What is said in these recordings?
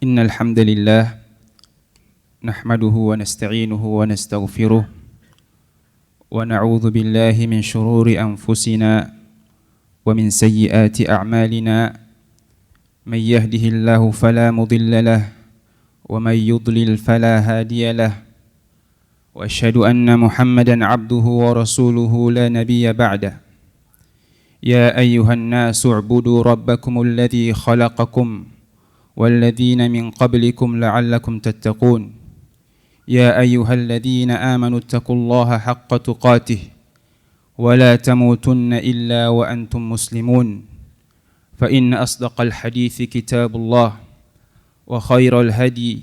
Innal hamdalillah nahmaduhu wa nasta'inuhu wa nastaghfiruh wa na'udzu billahi min shururi anfusina wa min sayyiati a'malina may yahdihillahu fala mudilla lahu wa may yudlil fala hadiya lahu wa asyhadu anna Muhammadan 'abduhu wa rasuluhu la nabiyya ba'da. Ya ayyuhan nasu u'budu rabbakumul ladzi khalaqakum والذين من قبلكم لعلكم تتقون يا أيها الذين آمنوا اتقوا الله حق تقاته ولا تموتن إلا وأنتم مسلمون فإن أصدق الحديث كتاب الله وخير الهدي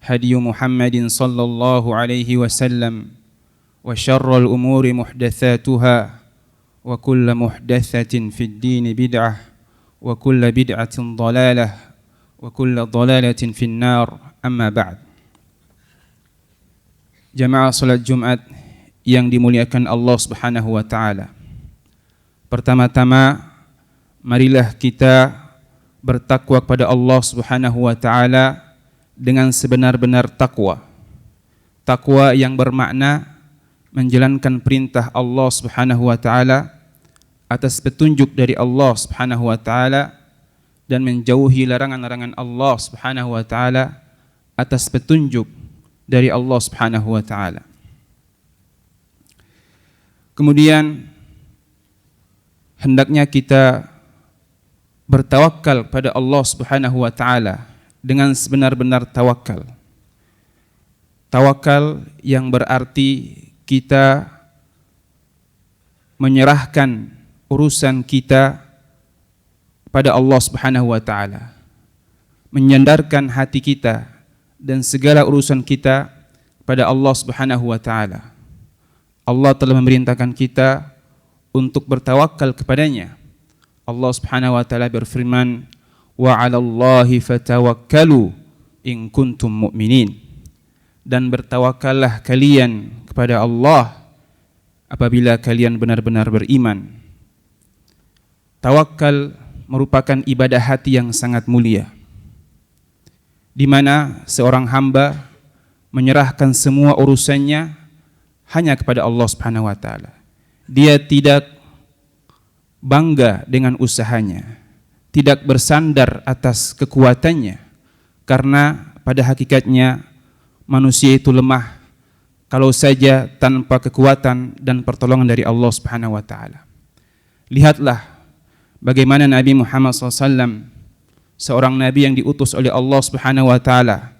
هدي محمد صلى الله عليه وسلم وشر الأمور محدثاتها وكل محدثة في الدين بدعة وكل بدعة ضلالة wa kullu dhalalatin finnar, amma ba'd. Jamaah salat Jumat yang dimuliakan Allah Subhanahu wa taala. Pertama-tama marilah kita bertakwa kepada Allah Subhanahu wa taala dengan sebenar-benar takwa. Takwa yang bermakna menjalankan perintah Allah Subhanahu wa taala atas petunjuk dari Allah Subhanahu wa taala dan menjauhi larangan-larangan Allah Subhanahu wa taala atas petunjuk dari Allah Subhanahu wa taala. Kemudian hendaknya kita bertawakal pada Allah Subhanahu wa taala dengan sebenar-benar tawakal. Tawakal yang berarti kita menyerahkan urusan kita pada Allah Subhanahu wa taala, menyandarkan hati kita dan segala urusan kita pada Allah Subhanahu wa taala. Allah telah memerintahkan kita untuk bertawakal kepadanya. Allah Subhanahu wa taala berfirman, "Wa 'alallahi fatawakkalu in kuntum mu'minin." Dan bertawakallah kalian kepada Allah apabila kalian benar-benar beriman. Tawakal merupakan ibadah hati yang sangat mulia, di mana seorang hamba menyerahkan semua urusannya hanya kepada Allah Subhanahu wa taala. Dia tidak bangga dengan usahanya, tidak bersandar atas kekuatannya, karena pada hakikatnya manusia itu lemah kalau saja tanpa kekuatan dan pertolongan dari Allah Subhanahu wa taala. Lihatlah bagaimana Nabi Muhammad SAW, seorang Nabi yang diutus oleh Allah Subhanahu wa taala,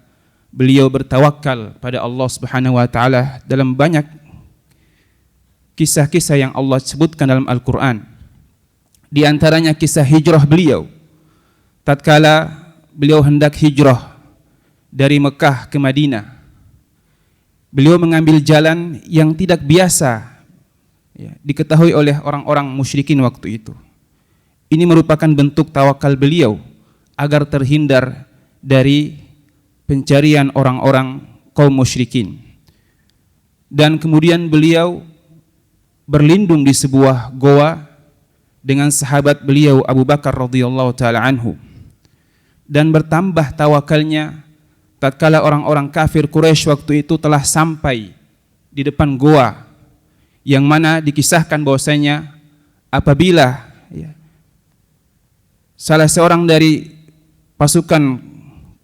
beliau bertawakal pada Allah Subhanahu wa taala dalam banyak kisah-kisah yang Allah sebutkan dalam Al-Quran. Di antaranya kisah hijrah beliau. Tatkala beliau hendak hijrah dari Mekah ke Madinah, beliau mengambil jalan yang tidak biasa diketahui oleh orang-orang musyrikin waktu itu. Ini merupakan bentuk tawakal beliau agar terhindar dari pencarian orang-orang kaum musyrikin. Dan kemudian beliau berlindung di sebuah goa dengan sahabat beliau Abu Bakar radhiyallahu taala anhu. Dan bertambah tawakalnya tatkala orang-orang kafir Quraisy waktu itu telah sampai di depan goa, yang mana dikisahkan bahwasanya apabila salah seorang dari pasukan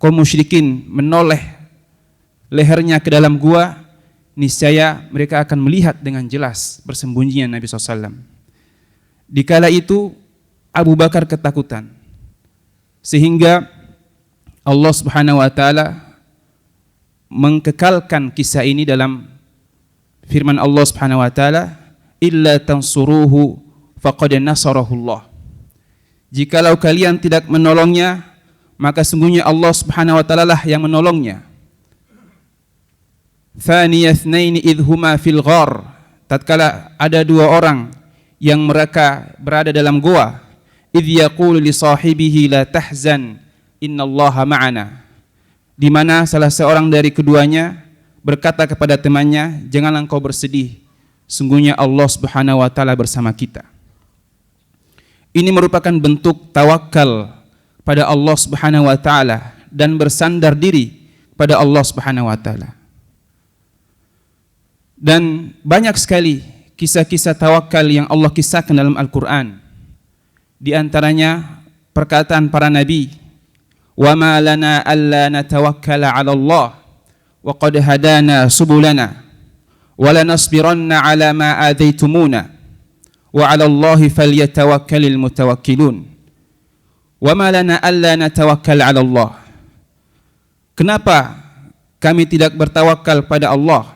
kaum musyrikin menoleh lehernya ke dalam gua, niscaya mereka akan melihat dengan jelas bersembunyinya Nabi SAW. Dikala itu Abu Bakar ketakutan, sehingga Allah Subhanahu wa taala mengkekalkan kisah ini dalam firman Allah Subhanahu wa taala, "Illa tansuruhu faqad nasarahullah." Jikalau kalian tidak menolongnya, maka sungguhnya Allah Subhanahu wa taala lah yang menolongnya. Thaniya itsnaini idh huma fil ghar. Tatkala ada dua orang yang mereka berada dalam gua, idh yaqulu li sahibihi la tahzan innallaha ma'ana. Di mana salah seorang dari keduanya berkata kepada temannya, janganlah engkau bersedih, sungguhnya Allah Subhanahu wa taala bersama kita. Ini merupakan bentuk tawakal pada Allah Subhanahu wa taala dan bersandar diri pada Allah Subhanahu wa taala. Dan banyak sekali kisah-kisah tawakal yang Allah kisahkan dalam Al-Qur'an. Di antaranya perkataan para nabi, "Wa ma lana alla natawakkala 'ala Allah wa qad hadana subulana wa lanasbiranna 'ala ma adaitumuna wa 'ala Allahi falyatawakkalul mutawakkilun." Wa ma lana alla natawakkal 'ala Allah. Kenapa kami tidak bertawakal pada Allah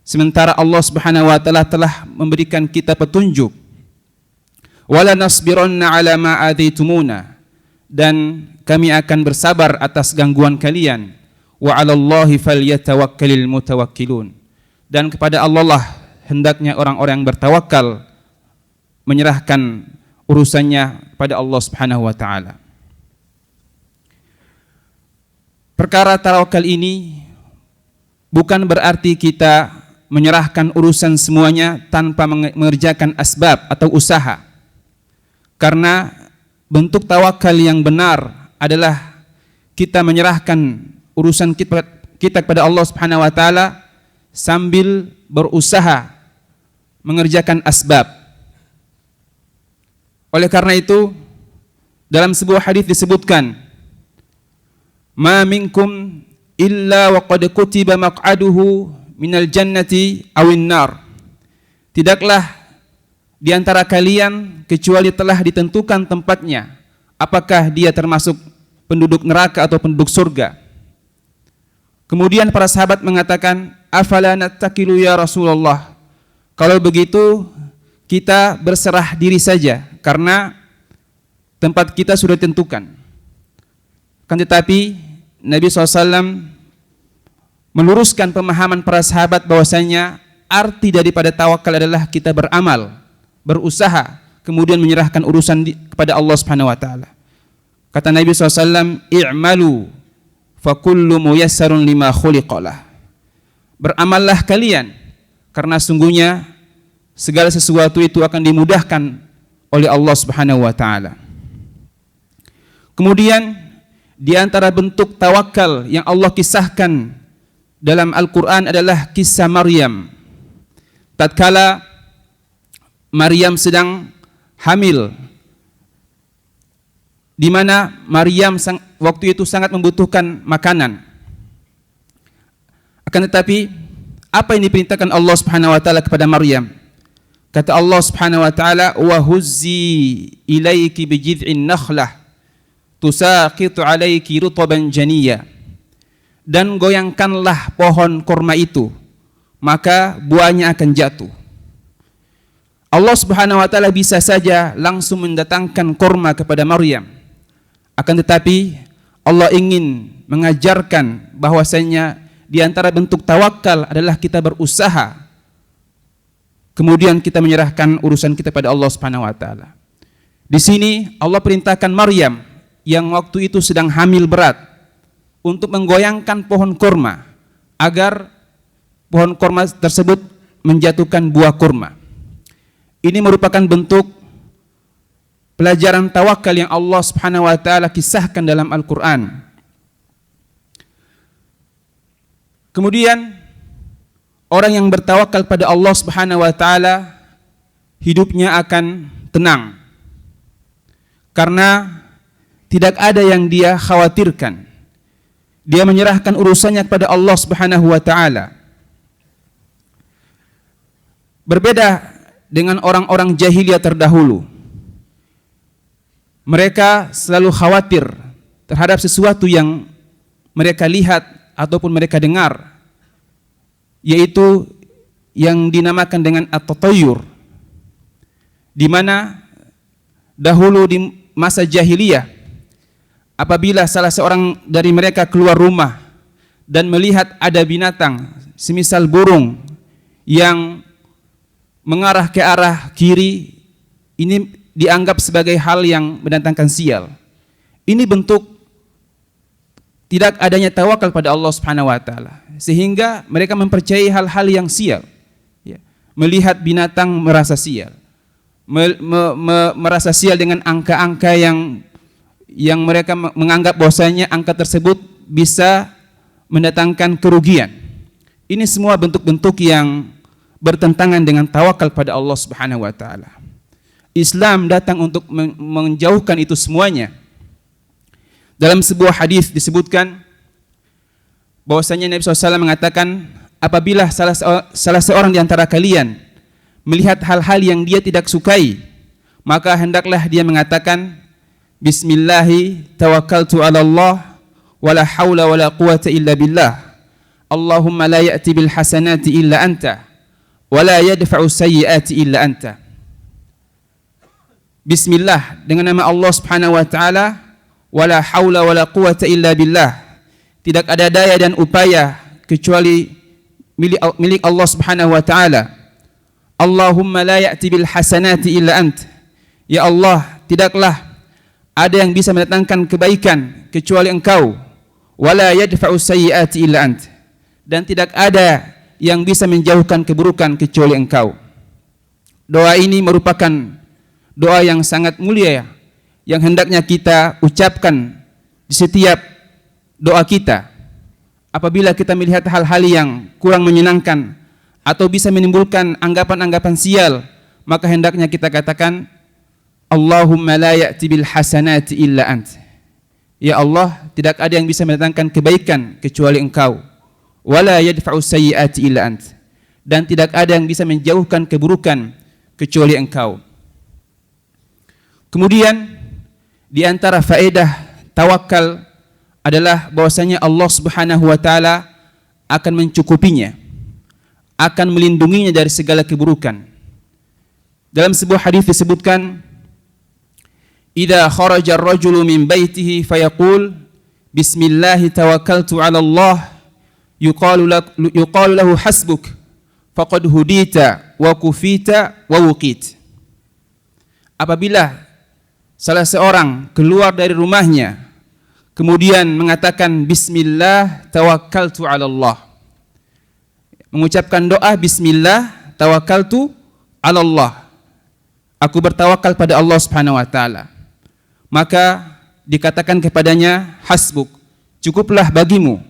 sementara Allah Subhanahu wa taala telah memberikan kita petunjuk? Wala nasbiranna 'ala ma adaitumuna, dan kami akan bersabar atas gangguan kalian. Wa 'ala Allahi falyatawakkalul mutawakkilun, dan kepada Allah lah hendaknya orang-orang yang bertawakal menyerahkan urusannya pada Allah Subhanahu wa taala. Perkara tawakal ini bukan berarti kita menyerahkan urusan semuanya tanpa mengerjakan asbab atau usaha. Karena bentuk tawakal yang benar adalah kita menyerahkan urusan kita kepada Allah Subhanahu wa taala sambil berusaha mengerjakan asbab. Oleh karena itu, dalam sebuah hadis disebutkan, "Ma minkum illa wa qad kutiba maq'aduhu minal jannati awin nar." Tidaklah di antara kalian kecuali telah ditentukan tempatnya, apakah dia termasuk penduduk neraka atau penduduk surga. Kemudian para sahabat mengatakan, "Afala nattakilu ya Rasulullah?" Kalau begitu kita berserah diri saja karena tempat kita sudah ditentukan. Kan tetapi Nabi SAW meluruskan pemahaman para sahabat bahwasanya arti daripada tawakal adalah kita beramal, berusaha, kemudian menyerahkan urusan kepada Allah Subhanahu wa taala. Kata Nabi SAW, "I'malu fa kullu muyassarun lima khuliqalah." Beramallah kalian karena sungguhnya segala sesuatu itu akan dimudahkan oleh Allah Subhanahu wa taala. Kemudian di antara bentuk tawakal yang Allah kisahkan dalam Al-Qur'an adalah kisah Maryam. Tatkala Maryam sedang hamil, di mana Maryam waktu itu sangat membutuhkan makanan. Akan tetapi apa yang diperintahkan Allah Subhanahu wa taala kepada Maryam? Kata Allah Subhanahu wa taala, "Wa huzzi ilaiki bijid'in nakhlah tusaqitu 'alaiki rutban janiyya." Dan goyangkanlah pohon kurma itu, maka buahnya akan jatuh. Allah Subhanahu wa taala bisa saja langsung mendatangkan kurma kepada Maryam. Akan tetapi Allah ingin mengajarkan bahwasanya di antara bentuk tawakal adalah kita berusaha, kemudian kita menyerahkan urusan kita pada Allah Subhanahu wa taala. Di sini Allah perintahkan Maryam yang waktu itu sedang hamil berat untuk menggoyangkan pohon kurma agar pohon kurma tersebut menjatuhkan buah kurma. Ini merupakan bentuk pelajaran tawakal yang Allah Subhanahu wa taala kisahkan dalam Al-Qur'an. Kemudian orang yang bertawakal pada Allah Subhanahu wa taala hidupnya akan tenang. Karena tidak ada yang dia khawatirkan. Dia menyerahkan urusannya kepada Allah Subhanahu wa taala. Berbeda dengan orang-orang jahiliyah terdahulu. Mereka selalu khawatir terhadap sesuatu yang mereka lihat ataupun mereka dengar, yaitu yang dinamakan dengan at-tatayyur, di mana dahulu di masa jahiliyah apabila salah seorang dari mereka keluar rumah dan melihat ada binatang semisal burung yang mengarah ke arah kiri, ini dianggap sebagai hal yang mendatangkan sial. Ini bentuk tidak adanya tawakal pada Allah Subhanahu wa taala, sehingga mereka mempercayai hal-hal yang sial. Ya. Melihat binatang merasa sial, merasa sial dengan angka-angka yang yang mereka menganggap bahwasanya angka tersebut bisa mendatangkan kerugian. Ini semua bentuk-bentuk yang bertentangan dengan tawakal pada Allah Subhanahu wa taala. Islam datang untuk menjauhkan itu semuanya. Dalam sebuah hadis disebutkan bahwasanya Nabi SAW mengatakan, apabila salah seorang di antara kalian melihat hal-hal yang dia tidak sukai, maka hendaklah dia mengatakan, Bismillahi tawakkaltu ala Allah, wala hawla wala quwata illa billah. Allahumma la ya'ti bil hasanati illa anta, wala yadfa'u sayyiati illa anta. Bismillah, dengan nama Allah Subhanahu wa taala, wala haula wala quwata illa billah. Tidak ada daya dan upaya kecuali milik Allah Subhanahu wa taala. Allahumma la ya'ti bil hasanati illa ant. Ya Allah, tidaklah ada yang bisa mendatangkan kebaikan kecuali Engkau. Wala yadfa'u sayyiati illa ant. Dan tidak ada yang bisa menjauhkan keburukan kecuali Engkau. Doa ini merupakan doa yang sangat mulia yang hendaknya kita ucapkan di setiap doa kita. Apabila kita melihat hal-hal yang kurang menyenangkan atau bisa menimbulkan anggapan-anggapan sial, maka hendaknya kita katakan, Allahumma la ya'ti bil hasanati illa ant. Ya Allah, tidak ada yang bisa mendatangkan kebaikan kecuali Engkau. Wala yadfa'u sayyiati illa ant. Dan tidak ada yang bisa menjauhkan keburukan kecuali Engkau. Kemudian di antara faedah tawakal adalah bahwasanya Allah Subhanahu wa taala akan mencukupinya, akan melindunginya dari segala keburukan. Dalam sebuah hadis disebutkan, idza kharaja ar-rajulu min baitihi fayaqul bismillah tawakkaltu 'ala Allah yuqalu lahu hasbuk faqad hudita wa kufita wa wuqit. Apabila salah seorang keluar dari rumahnya kemudian mengatakan bismillah tawakkaltu 'ala Allah, mengucapkan doa bismillah tawakkaltu 'ala Allah, aku bertawakal pada Allah Subhanahu wa taala, maka dikatakan kepadanya hasbuk, cukuplah bagimu,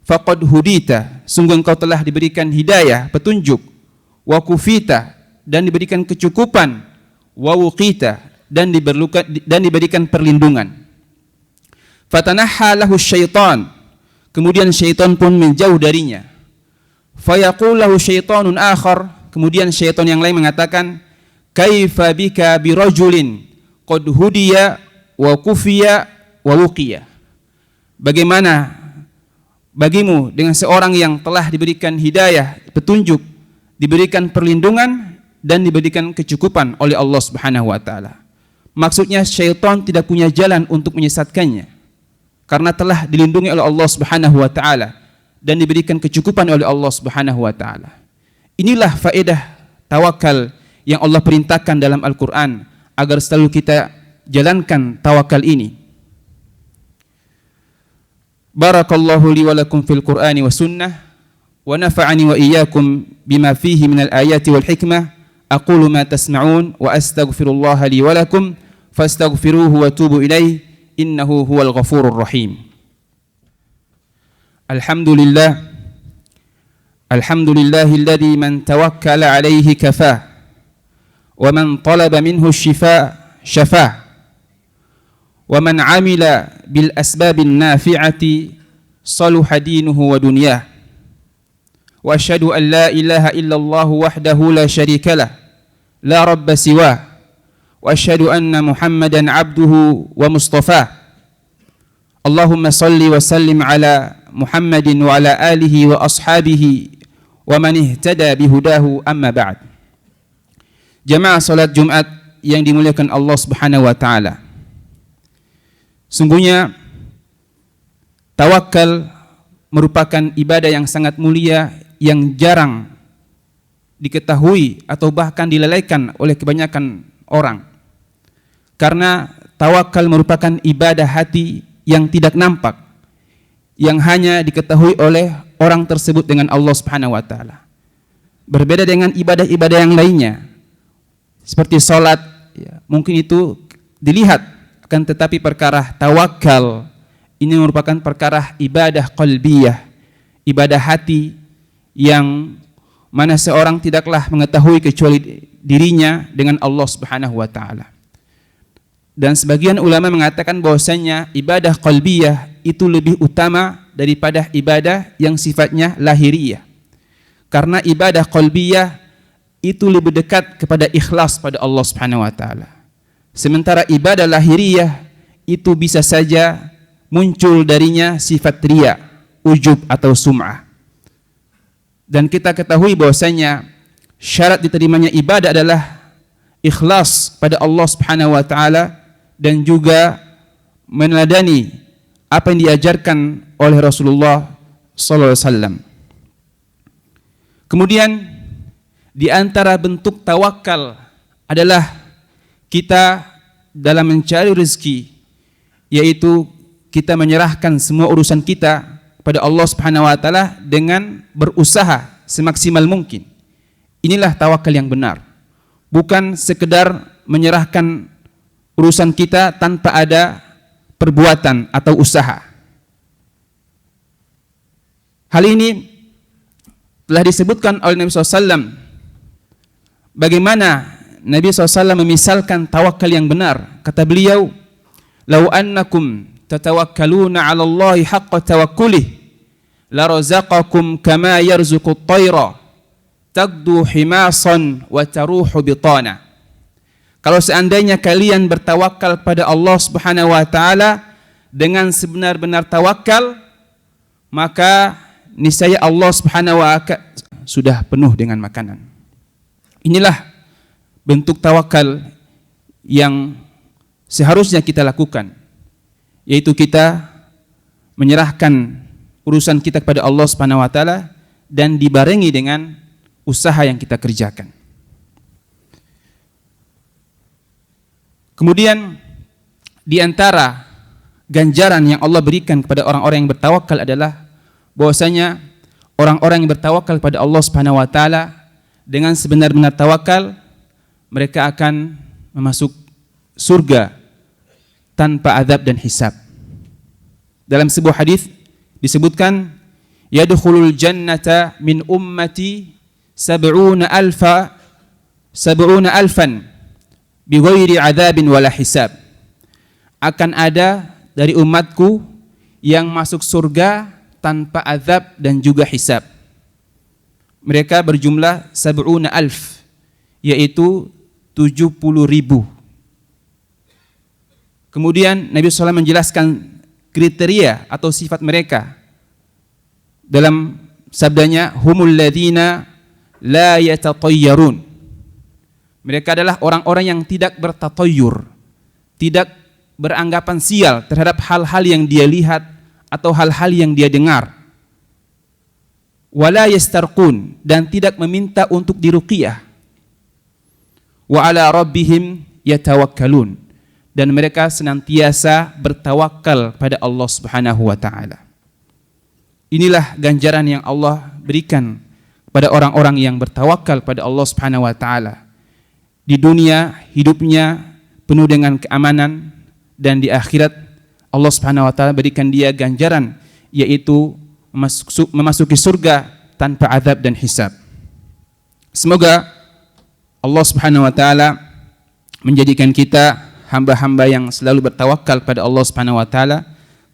faqad hudita, sungguh engkau telah diberikan hidayah, petunjuk, wa kufita, dan diberikan kecukupan, wa wuqita, dan diberikan perlindungan. Fatanaha lahu syaitan, kemudian syaitan pun menjauh darinya. Fayaqul lahu syaitanun akhar, kemudian syaitan yang lain mengatakan, kaifa bika birajulin qad hudiya wa kufiya wa wuqiya. Bagaimana bagimu dengan seorang yang telah diberikan hidayah, petunjuk, diberikan perlindungan, dan diberikan kecukupan oleh Allah Subhanahu wa taala. Maksudnya syaitan tidak punya jalan untuk menyesatkannya karena telah dilindungi oleh Allah Subhanahu wa taala dan diberikan kecukupan oleh Allah Subhanahu wa taala. Inilah faedah tawakal yang Allah perintahkan dalam Al-Qur'an agar selalu kita jalankan tawakal ini. Barakallahu li wa lakum fil Qur'ani wa sunnah wa nafa'ani wa iyyakum bima fihi minal ayati wal hikmah. Aqulu ma tasma'un wa astaghfirullaha li wa lakum fastaghfiruhu wa tubu ilaih innahu huwal ghafurur rahim. Alhamdulillahilladzi man tawakkala alaihi kafah wa man talaba minhu shifaa syafah wa man amila bil asbabin nafi'ati saluha dinuhu wa dunyah. Wa asyhadu an la ilaha illallah wahdahu la syarika lah, la rabba siwah, wa asyhadu anna Muhammadan abduhu wa mustafah. Allahumma salli wa sallim ala Muhammadin wa ala alihi wa ashabihi wa man ihtada bihudahu, amma ba'd. Jamaah salat Jumat yang dimuliakan Allah Subhanahu wa taala. Sungguhnya tawakal merupakan ibadah yang sangat mulia yang jarang diketahui atau bahkan dilalaikan oleh kebanyakan orang. Karena tawakal merupakan ibadah hati yang tidak nampak, yang hanya diketahui oleh orang tersebut dengan Allah Subhanahu wa taala. Berbeda dengan ibadah-ibadah yang lainnya seperti salat, ya, mungkin itu dilihat Akan tetapi perkara tawakal ini merupakan perkara ibadah qalbiyah, ibadah hati yang mana seorang tidaklah mengetahui kecuali dirinya dengan Allah Subhanahu wa taala. Dan sebagian ulama mengatakan bahwasanya ibadah qalbiyah itu lebih utama daripada ibadah yang sifatnya lahiriah. Karena ibadah qalbiyah itu lebih dekat kepada ikhlas pada Allah Subhanahu wa taala. Sementara ibadah lahiriah itu bisa saja muncul darinya sifat riya, ujub atau sum'ah. Dan kita ketahui bahwasanya syarat diterimanya ibadah adalah ikhlas pada Allah Subhanahu wa taala dan juga meneladani apa yang diajarkan oleh Rasulullah sallallahu alaihi wasallam. Kemudian di antara bentuk tawakal adalah kita dalam mencari rezeki, yaitu kita menyerahkan semua urusan kita pada Allah Subhanahu wa taala dengan berusaha semaksimal mungkin. Inilah tawakal yang benar. Bukan sekedar menyerahkan urusan kita tanpa ada perbuatan atau usaha. Hal ini telah disebutkan oleh Nabi SAW. Bagaimana Nabi SAW memisalkan tawakal yang benar. Kata beliau, "Lau annakum tatawakkaluna 'ala Allahi haqqa tawakkulih, la razaqakum kama yarzuqu at-tayra, tagdu himasan wa taruhu bitana." Kalau seandainya kalian bertawakal pada Allah Subhanahu wa taala dengan sebenar-benar tawakal, maka niscaya Allah Subhanahu wa taala sudah penuh dengan makanan. Inilah bentuk tawakal yang seharusnya kita lakukan, yaitu kita menyerahkan urusan kita kepada Allah Subhanahu wa taala dan dibarengi dengan usaha yang kita kerjakan. Kemudian di antara ganjaran yang Allah berikan kepada orang-orang yang bertawakal adalah bahwasanya orang-orang yang bertawakal kepada Allah Subhanahu wa taala dengan sebenar-benar tawakal, mereka akan masuk surga tanpa azab dan hisab. Dalam sebuah hadis disebutkan, yadkhulul jannata min ummati 70 alfan bighairi adzabin wala hisab. Akan ada dari umatku yang masuk surga tanpa azab dan juga hisab. Mereka berjumlah 70 alf, yaitu 70.000. Kemudian Nabi SAW menjelaskan kriteria atau sifat mereka dalam sabdanya, humul ladzina la yatatayyarun. Mereka adalah orang-orang yang tidak bertatayyur, tidak beranggapan sial terhadap hal-hal yang dia lihat atau hal-hal yang dia dengar. Wala yastarqun, dan tidak meminta untuk diruqyah. Wa ala rabbihim yatawakkalun, dan mereka senantiasa bertawakal pada Allah Subhanahu wa taala. Inilah ganjaran yang Allah berikan pada orang-orang yang bertawakal pada Allah Subhanahu wa taala. Di dunia hidupnya penuh dengan keamanan, dan di akhirat Allah Subhanahu wa taala berikan dia ganjaran, yaitu memasuki surga tanpa azab dan hisab. Semoga Allah Subhanahu wa taala menjadikan kita hamba-hamba yang selalu bertawakal pada Allah Subhanahu wa taala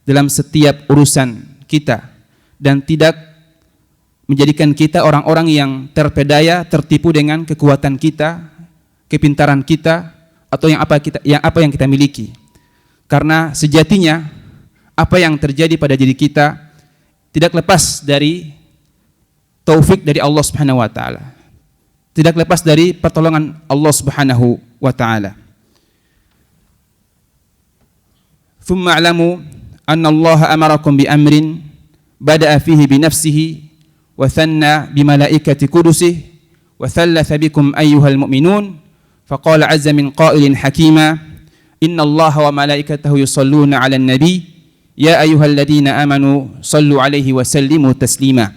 dalam setiap urusan kita, dan tidak menjadikan kita orang-orang yang terpedaya, tertipu dengan kekuatan kita, kepintaran kita, atau yang apa yang kita miliki. Karena sejatinya apa yang terjadi pada diri kita tidak lepas dari taufik dari Allah Subhanahu wa taala. Tidak lepas dari pertolongan Allah Subhanahu wa taala. Thumma a'lamu anna Allah amarakum bi amrin bada'a fihi bi nafsihi wa thanna bi malaikati qudusihi wa thalatha bikum ayyuhal mu'minun. فقال عز من قائل حكيما إن الله وملائكته يصلون على النبي يا أيها الذين آمنوا صلوا عليه وسلموا تسليما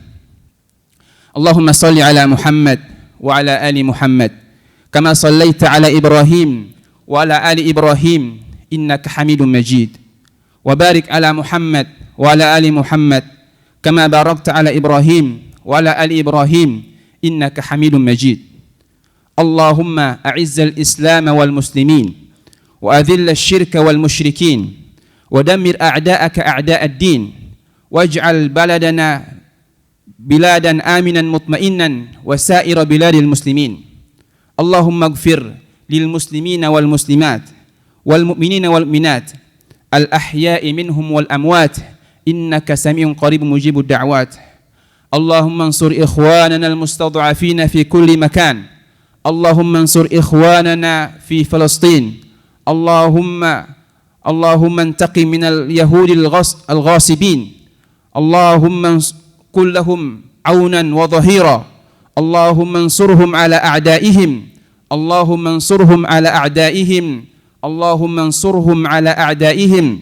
اللهم صل على محمد وعلى آل محمد كما صليت على إبراهيم وعلى آل إبراهيم إنك حميد مجيد وبارك على محمد وعلى آل محمد كما باركت على إبراهيم وعلى آل إبراهيم إنك حميد مجيد اللهم أعز الإسلام والمسلمين وأذل الشرك والمشركين ودمر أعداءك أعداء الدين واجعل بلدنا بلادا آمنا مطمئنا وسائر بلاد المسلمين اللهم اغفر للمسلمين والمسلمات والمؤمنين والمؤمنات الأحياء منهم والأموات إنك سميع قريب مجيب الدعوات اللهم انصر إخواننا المستضعفين في كل مكان اللهم انصر إخواننا في فلسطين اللهم انتقم من اليهود الغاصبين اللهم كن لهم عونا وظهيرا اللهم انصرهم على أعدائهم اللهم انصرهم على أعدائهم اللهم انصرهم على أعدائهم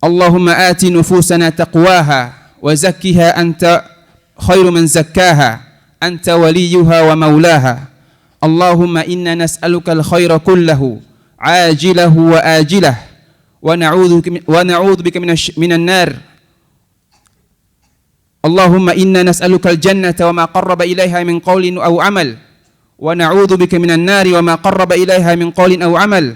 اللهم آت نفوسنا تقواها وزكها أنت خير من زكاها أنت وليها ومولاها اللهم إنا نسألك الخير كله عاجله وآجله ونعوذ بك من النار اللهم إنا نسألك الجنة وما قرب إليها من قول أو عمل ونعوذ بك من النار وما قرب إليها من قول أو عمل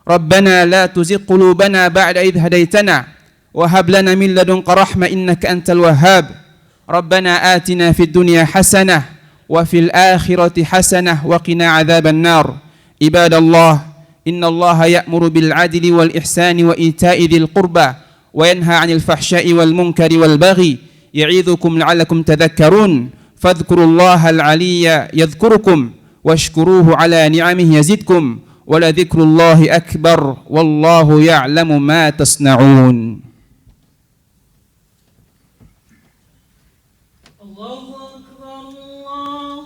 ربنا لا تزغ قلوبنا بعد إذ هديتنا وهب لنا من لدنك رحمة إنك أنت الوهاب ربنا آتنا في الدنيا حسنة وفي الآخرة حسنة وقنا عذاب النار عباد الله إن الله يأمر بالعدل والإحسان وإيتاء ذي القربى وينهى عن الفحشاء والمنكر والبغي يعظكم لعلكم تذكرون فاذكروا الله العلي يذكركم واشكروه على نعمه يزدكم ولذكر الله أكبر والله يعلم ما تصنعون الله أكبر الله